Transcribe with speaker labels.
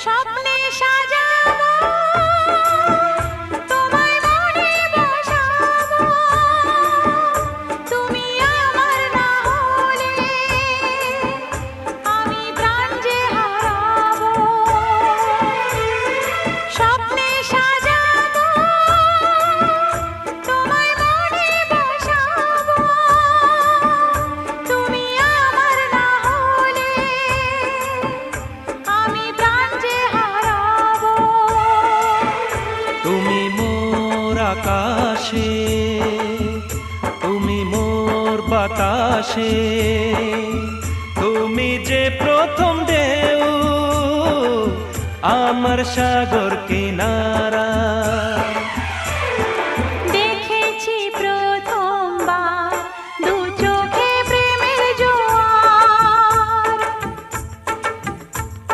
Speaker 1: স্বপ্নে সাজাবো তোমায় মনে বসাবো, তুমি আমার না হলে আমি প্রাণ যে হারাবো। স্বপ্নে সাজাবো তোমায় মনে বসাবো, তুমি আমার না হলে আমি প্রাণ যে হারাবো।
Speaker 2: তুমি মোর আকাশে, তুমি মোর বাতাসে, তুমি যে প্রথম ঢেউ আমার সাগর কিনারা।